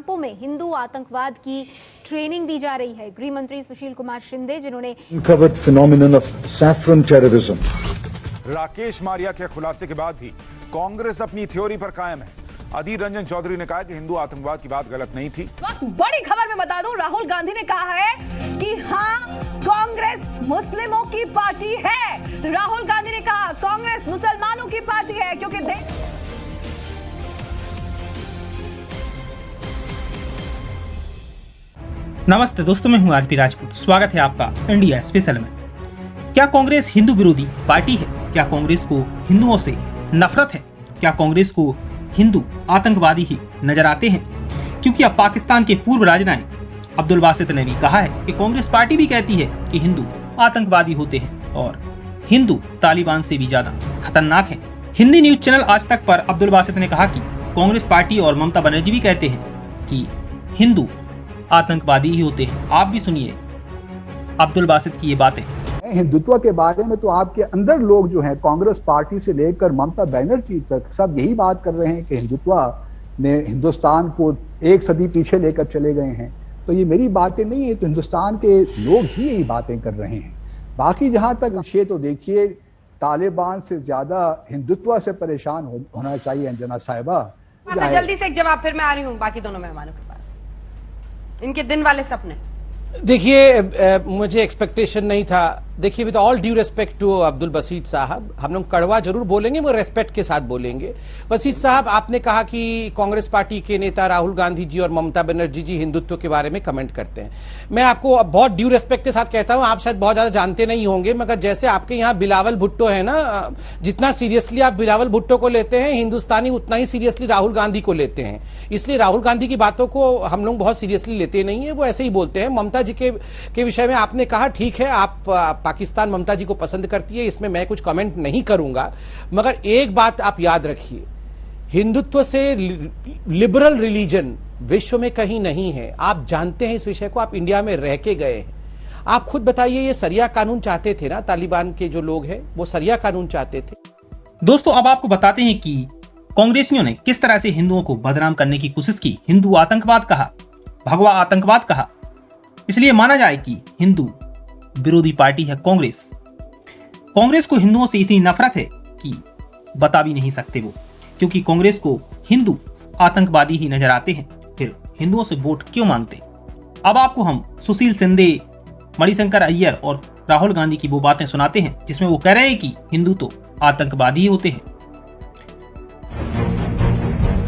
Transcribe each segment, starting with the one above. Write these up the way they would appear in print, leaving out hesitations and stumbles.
कैंपों में हिंदू आतंकवाद की ट्रेनिंग दी जा रही है। गृह मंत्री सुशील कुमार शिंदे, जिन्होंने uncovered phenomenon of saffron terrorism. Rakesh Maria के खुलासे के बाद भी कांग्रेस अपनी थ्योरी पर कायम है। अधीर रंजन चौधरी ने कहा कि हिंदू आतंकवाद की बात गलत नहीं थी। बड़ी खबर में बता दूं, राहुल गांधी ने कहा है कि हाँ, कांग्रेस मुस्लिमों की पार्टी है। राहुल गांधी ने कहा कांग्रेस मुसलमानों की पार्टी है, क्योंकि नमस्ते दोस्तों, मैं हूं आरपी राजपूत। स्वागत है आपका इंडिया स्पेशल में। क्या कांग्रेस हिंदू विरोधी पार्टी है? क्या कांग्रेस को हिंदुओं से नफरत है? क्या कांग्रेस को हिंदू आतंकवादी ही नजर आते हैं? क्योंकि अब पाकिस्तान के पूर्व राजनायक अब्दुल बासित ने भी कहा है कि कांग्रेस पार्टी भी कहती है कि हिंदू आतंकवादी होते हैं और हिंदू तालिबान से भी ज्यादा खतरनाक है। हिंदी न्यूज चैनल आज तक पर अब्दुल बासित ने कहा कि कांग्रेस पार्टी और ममता बनर्जी भी कहते हैं कि हिंदू आतंकवादी ही होते हैं। आप भी सुनिए अब्दुल बासित की ये बातें। हिंदुत्व के बारे में तो आपके अंदर लोग जो हैं, कांग्रेस पार्टी से लेकर ममता बनर्जी तक, सब यही बात कर रहे हैं कि हिंदुत्व ने हिंदुस्तान को एक सदी पीछे लेकर चले गए हैं। तो ये मेरी बातें नहीं है, तो हिंदुस्तान के लोग ही यही बातें कर रहे हैं। बाकी जहां तक विषय, तो देखिए, तालिबान से ज्यादा हिंदुत्व से परेशान होना चाहिए अंजना साहिबा। जल्दी से एक जवाब, फिर मैं आ रही हूँ बाकी दोनों मेहमानों के पास। इनके दिन वाले सपने, देखिए, मुझे एक्सपेक्टेशन नहीं था। देखिए, with all due respect to Abdul Basit sahab, हम लोग कड़वा जरूर बोलेंगे मगर रेस्पेक्ट के साथ बोलेंगे। बसीत साहब, आपने कहा कि कांग्रेस पार्टी के नेता राहुल गांधी जी और ममता बनर्जी जी हिंदुत्व के बारे में कमेंट करते हैं। मैं आपको बहुत ड्यू रिस्पेक्ट के साथ कहता हूं, आप शायद बहुत ज्यादा जानते नहीं होंगे, मगर जैसे आपके यहाँ बिलावल भुट्टो है ना, जितना सीरियसली आप बिलावल भुट्टो को लेते हैं, हिंदुस्तानी उतना ही सीरियसली राहुल गांधी को लेते हैं। इसलिए राहुल गांधी की बातों को हम लोग बहुत सीरियसली लेते नहीं है, वो ऐसे ही बोलते हैं। ममता जी के विषय में आपने कहा, ठीक है, आप पाकिस्तान ममता जी को पसंद करती है, इसमें मैं कुछ कमेंट नहीं करूंगा, मगर एक बात आप याद रखिए, हिंदुत्व से लिबरल रिलीजन विश्व में कहीं नहीं है। आप जानते हैं इस विषय को, आप इंडिया में रह के गए हैं। आप खुद बताइए, ये सरिया कानून चाहते थे ना, तालिबान के जो लोग हैं वो सरिया कानून चाहते थे। दोस्तों, अब आपको बताते हैं कि कांग्रेसियों ने किस तरह से हिंदुओं को बदनाम करने की कोशिश की। हिंदू आतंकवाद कहा, भगवा आतंकवाद कहा, इसलिए माना जाए कि हिंदू विरोधी पार्टी है कांग्रेस। कांग्रेस को हिंदुओं से इतनी नफरत है कि बता भी नहीं सकते वो, क्योंकि कांग्रेस को हिंदू आतंकवादी ही नजर आते हैं। फिर हिंदुओं से वोट क्यों मांगते? अब आपको हम सुशील शिंदे, मणिशंकर अय्यर और राहुल गांधी की वो बातें सुनाते हैं जिसमें वो कह रहे हैं कि हिंदू तो आतंकवादी ही होते हैं।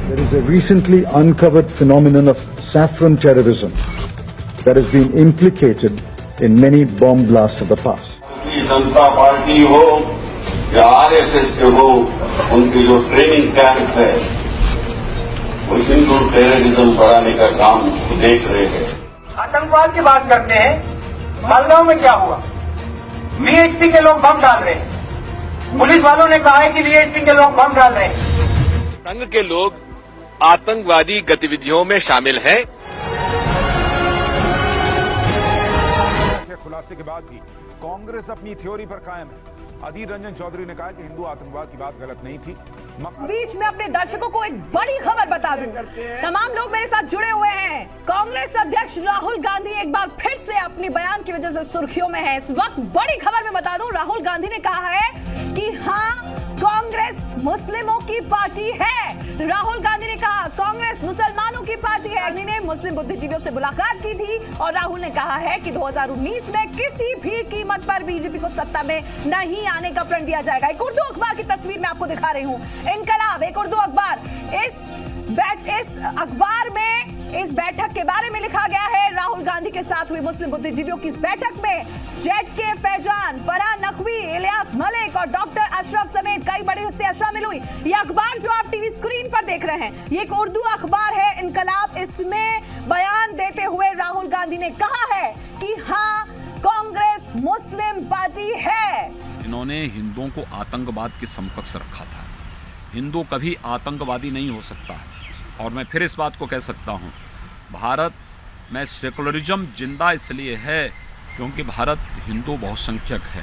There is a recently uncovered phenomenon of saffron terrorism that has been implicated in many bomb blasts of the past. Janata party हो या आरएसएस के हो, उनकी जो ट्रेनिंग कैंप है वो हिंदू टेररिज्म बढ़ाने का काम देख रहे हैं। आतंकवाद की बात करते हैं, मालगांव में क्या हुआ? वीएचपी के लोग बम डाल रहे हैं, पुलिस वालों ने कहा है कि वीएचपी के लोग बम डाल रहे हैं। संघ के लोग आतंकवादी गतिविधियों में शामिल हैं। खुलासे के बाद भी कांग्रेस अपनी थ्योरी पर कायम है। अधीर रंजन चौधरी ने कहा कि हिंदू आतंकवाद की बात गलत नहीं थी। बीच में अपने दर्शकों को एक बड़ी खबर बता दूं, तमाम लोग मेरे साथ जुड़े हुए हैं। कांग्रेस अध्यक्ष राहुल गांधी एक बार फिर से अपनी बयान की वजह से सुर्खियों में है। इस वक्त बड़ी खबर में बता दूं, राहुल गांधी ने कहा है कि हाँ, कांग्रेस मुस्लिमों की पार्टी है। राहुल गांधी ने कहा कांग्रेस मुसलमानों की पार्टी है। गांधी ने मुस्लिम बुद्धिजीवियों से मुलाकात की थी और राहुल ने कहा है कि 2019 में किसी भी कीमत पर बीजेपी को सत्ता में नहीं आने का प्रण दिया जाएगा। एक उर्दू अखबार की तस्वीर मैं आपको दिखा रही हूँ, इनकलाब, एक उर्दू अखबार। इस अखबार में इस बैठक के बारे में लिखा गया है, राहुल गांधी के साथ हुई मुस्लिम बुद्धिजीवियों की इस बैठक में जेड.के. फैजान, फरहान नकवी, इलियास मलिक और डॉक्टर अशरफ समेत कई बड़ी हस्तियां शामिल हुई। ये अखबार जो आप टीवी स्क्रीन पर देख रहे हैं, ये एक उर्दू अखबार है, इनकलाब। इसमें बयान देते हुए राहुल गांधी ने कहा है कि हाँ, कांग्रेस मुस्लिम पार्टी है। इन्होंने हिंदुओं को आतंकवाद के समकक्ष रखा था। हिंदू कभी आतंकवादी नहीं हो सकता है। और मैं फिर इस बात को कह सकता हूँ, भारत में सेकुलरिज्म जिंदा इसलिए है क्योंकि भारत हिंदू बहुसंख्यक है।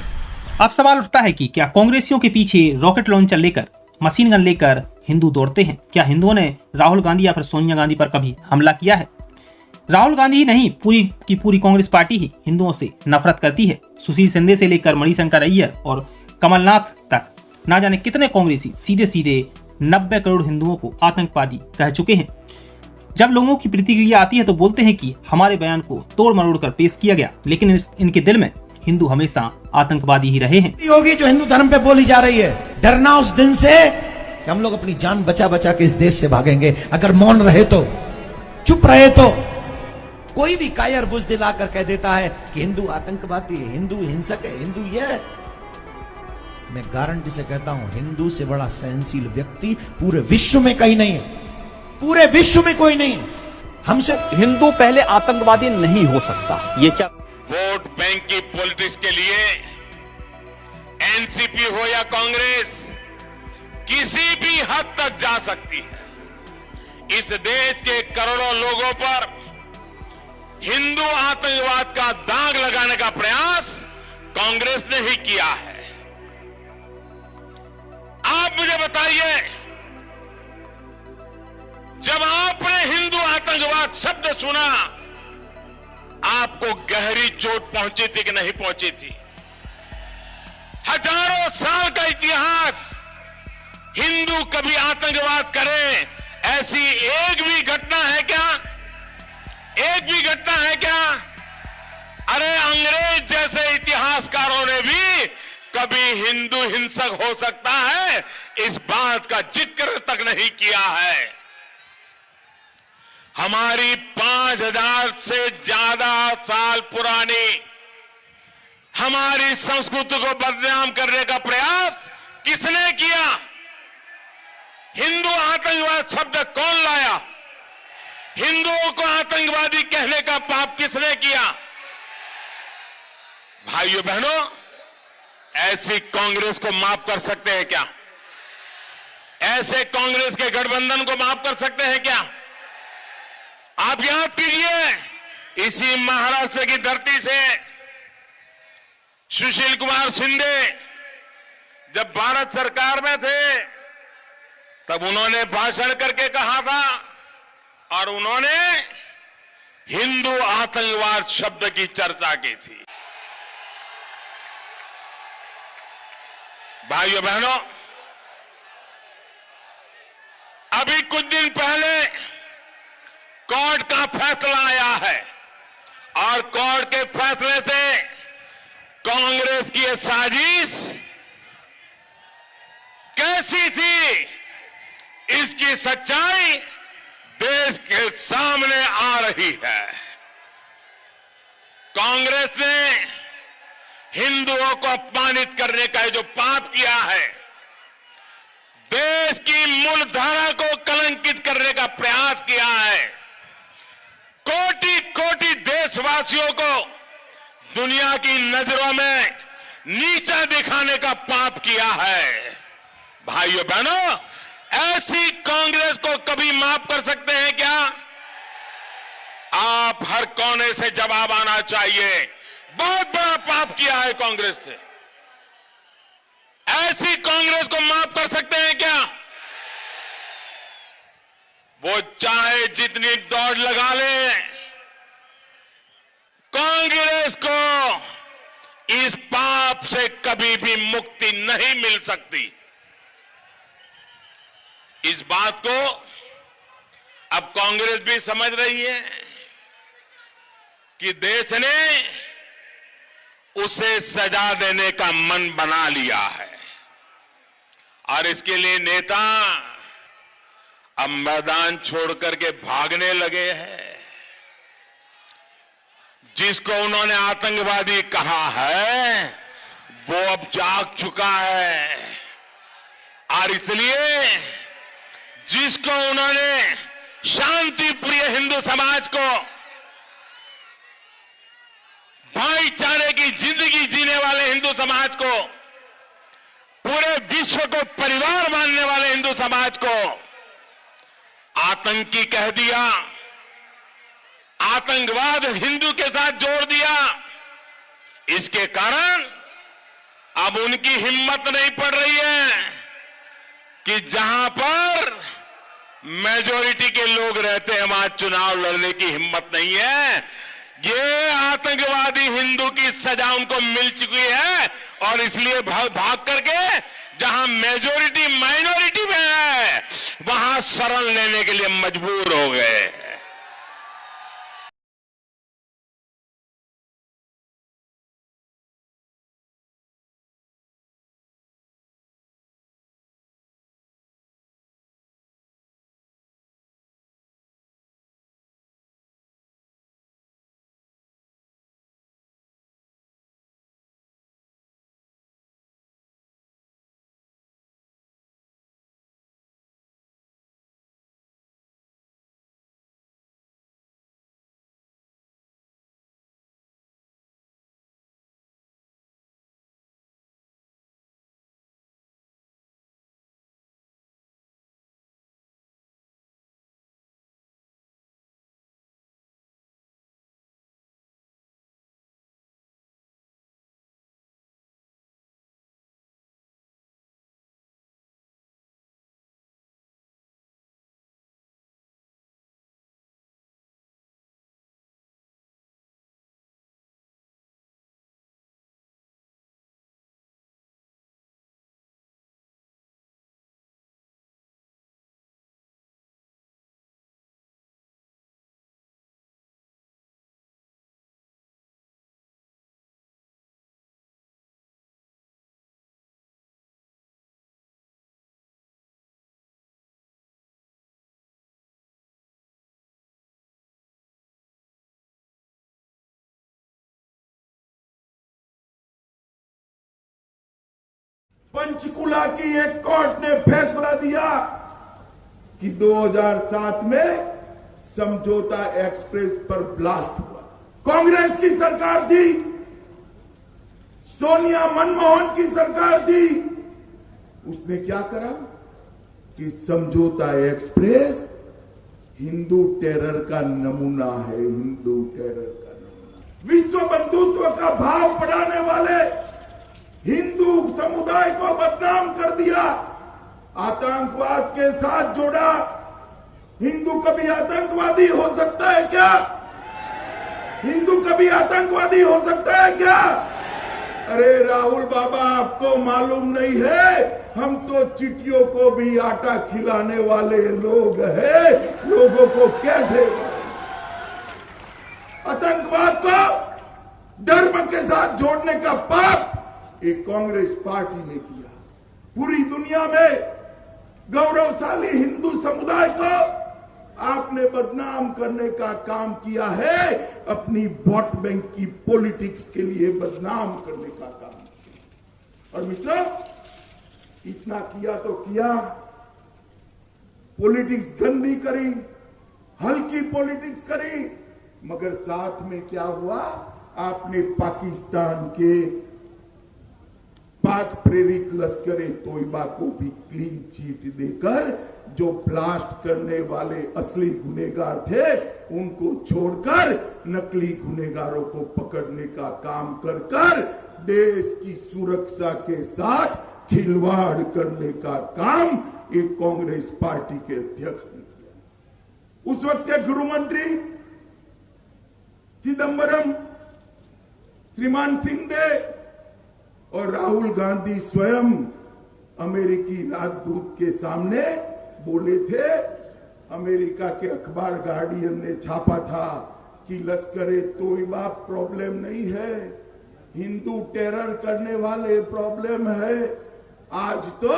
अब सवाल उठता है कि क्या कांग्रेसियों के पीछे रॉकेट लॉन्चर लेकर मशीन गन लेकर हिंदू दौड़ते हैं। क्या हिंदुओं ने राहुल गांधी या फिर सोनिया गांधी पर कभी हमला किया है? राहुल गांधी ही नहीं, पूरी की पूरी कांग्रेस पार्टी ही हिंदुओं से नफरत करती है। सुशील शिंदे से लेकर मणिशंकर अय्यर और कमलनाथ तक ना जाने कितने कांग्रेसी सीधे सीधे 90 करोड़ हिंदुओं को आतंकवादी कह चुके हैं। जब लोगों की प्रतिक्रिया आती है तो बोलते हैं कि हमारे बयान को तोड़ मरोड़ कर पेश किया गया, लेकिन इनके दिल में हिंदू हमेशा आतंकवादी ही रहे हैं। होगी जो हिंदू धर्म पे बोली जा रही है, डरना उस दिन से कि हम लोग अपनी जान बचा बचा के इस देश से भागेंगे। अगर मौन रहे तो, चुप रहे तो, कोई भी कायर बुज़दिल आकर कह देता है कि हिंदू आतंकवादी है, हिंदू हिंसक है, हिंदू ये, मैं गारंटी से कहता हूं हिंदू से बड़ा सहनशील व्यक्ति पूरे विश्व में कहीं नहीं है, पूरे विश्व में कोई नहीं है। हमसे हिंदू पहले आतंकवादी नहीं हो सकता। ये क्या वोट बैंक की पॉलिटिक्स के लिए एनसीपी हो या कांग्रेस किसी भी हद तक जा सकती है। इस देश के करोड़ों लोगों पर हिंदू आतंकवाद का दाग लगाने का प्रयास कांग्रेस ने ही किया है। आप मुझे बताइए, जब आपने हिंदू आतंकवाद शब्द सुना, आपको गहरी चोट पहुंची थी कि नहीं पहुंची थी? हजारों साल का इतिहास, हिंदू कभी आतंकवाद करे ऐसी एक भी घटना है क्या? एक भी घटना है क्या? अरे अंग्रेज जैसे इतिहासकारों ने भी कभी हिंदू हिंसक हो सकता है इस बात का जिक्र तक नहीं किया है। हमारी 5000 से ज्यादा साल पुरानी हमारी संस्कृति को बदनाम करने का प्रयास किसने किया? हिंदू आतंकवाद शब्द कौन लाया? हिंदुओं को आतंकवादी कहने का पाप किसने किया? भाइयों बहनों, ऐसी कांग्रेस को माफ कर सकते हैं क्या? ऐसे कांग्रेस के गठबंधन को माफ कर सकते हैं क्या? आप याद कीजिए, इसी महाराष्ट्र की धरती से सुशील कुमार शिंदे जब भारत सरकार में थे तब उन्होंने भाषण करके कहा था और उन्होंने हिंदू आतंकवाद शब्द की चर्चा की थी। भाइयों बहनों, अभी कुछ दिन पहले कोर्ट का फैसला आया है और कोर्ट के फैसले से कांग्रेस की यह साजिश कैसी थी, इसकी सच्चाई देश के सामने आ रही है। कांग्रेस ने हिंदुओं को अपमानित करने का जो पाप किया है, देश की मूलधारा को कलंकित करने का प्रयास किया है, कोटि कोटि देशवासियों को दुनिया की नजरों में नीचा दिखाने का पाप किया है। भाइयों बहनों, ऐसी कांग्रेस को कभी माफ कर सकते हैं क्या? आप हर कोने से जवाब आना चाहिए। बहुत बड़ा पाप किया है कांग्रेस ने। ऐसी कांग्रेस को माफ कर सकते हैं क्या? वो चाहे जितनी दौड़ लगा ले, कांग्रेस को इस पाप से कभी भी मुक्ति नहीं मिल सकती। इस बात को अब कांग्रेस भी समझ रही है कि देश ने उसे सजा देने का मन बना लिया है और इसके लिए नेता अब मैदान छोड़ करके भागने लगे हैं। जिसको उन्होंने आतंकवादी कहा है वो अब जाग चुका है और इसलिए जिसको उन्होंने शांति प्रिय हिंदू समाज को, भाईचारे की जिंदगी जीने वाले हिंदू समाज को, पूरे विश्व को परिवार मानने वाले हिंदू समाज को आतंकी कह दिया, आतंकवाद हिंदू के साथ जोड़ दिया। इसके कारण अब उनकी हिम्मत नहीं पड़ रही है कि जहां पर मेजोरिटी के लोग रहते हैं वहां चुनाव लड़ने की हिम्मत नहीं है। ये आतंकवादी हिंदू की सजा उनको मिल चुकी है और इसलिए भाग करके जहां मेजोरिटी माइनॉरिटी में है वहां शरण लेने के लिए मजबूर हो गए। पंचकुला की एक कोर्ट ने फैसला दिया कि 2007 में समझौता एक्सप्रेस पर ब्लास्ट हुआ। कांग्रेस की सरकार थी, सोनिया मनमोहन की सरकार थी। उसने क्या करा कि समझौता एक्सप्रेस हिंदू टेरर का नमूना है, हिंदू टेरर का नमूना। विश्व बंधुत्व का भाव बढ़ाने वाले हिंदू समुदाय को बदनाम कर दिया, आतंकवाद के साथ जोड़ा। हिंदू कभी आतंकवादी हो सकता है क्या? हिंदू कभी आतंकवादी हो सकता है क्या? अरे राहुल बाबा, आपको मालूम नहीं है, हम तो चिटियों को भी आटा खिलाने वाले लोग हैं। लोगों को कैसे आतंकवाद को धर्म के साथ जोड़ने का पाप एक कांग्रेस पार्टी ने किया। पूरी दुनिया में गौरवशाली हिंदू समुदाय को आपने बदनाम करने का काम किया है, अपनी वोट बैंक की पॉलिटिक्स के लिए बदनाम करने का काम किया। और मित्रों, इतना किया तो किया, पॉलिटिक्स गंदी करी, हल्की पॉलिटिक्स करी, मगर साथ में क्या हुआ? आपने पाकिस्तान के पाक प्रेरित लश्कर-ए तोयबा को भी क्लीन चिट देकर जो ब्लास्ट करने वाले असली गुनहगार थे उनको छोड़कर नकली गुनहगारों को पकड़ने का काम कर देश की सुरक्षा के साथ खिलवाड़ करने का काम एक कांग्रेस पार्टी के अध्यक्ष ने किया। उस वक्त के गृह मंत्री चिदंबरम, श्रीमान सिंहदेव और राहुल गांधी स्वयं अमेरिकी राजदूत के सामने बोले थे। अमेरिका के अखबार गार्डियन ने छापा था कि लश्कर-ए तोयबा प्रॉब्लम नहीं है, हिंदू टेरर करने वाले प्रॉब्लम है। आज तो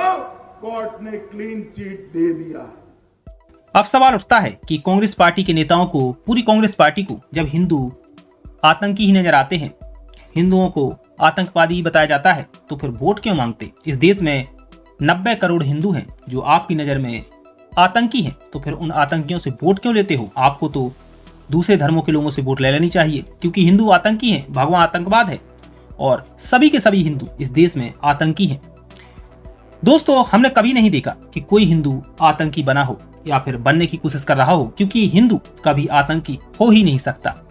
कोर्ट ने क्लीन चिट दे दिया। अब सवाल उठता है कि कांग्रेस पार्टी के नेताओं को, पूरी कांग्रेस पार्टी को जब हिंदू आतंकी ही नजर आते हैं, हिंदुओं को आतंकवादी बताया जाता है, तो फिर वोट क्यों मांगते? इस देश में 90 करोड़ हिंदू हैं जो आपकी नजर में आतंकी हैं, तो फिर उन आतंकियों से वोट क्यों लेते हो? आपको तो दूसरे धर्मों के लोगों से वोट ले लेनी चाहिए, क्योंकि हिंदू आतंकी हैं, भगवान आतंकवाद है और सभी के सभी हिंदू इस देश में आतंकी हैं। दोस्तों, हमने कभी नहीं देखा कि कोई हिंदू आतंकी बना हो या फिर बनने की कोशिश कर रहा हो, क्योंकि हिंदू कभी आतंकी हो ही नहीं सकता।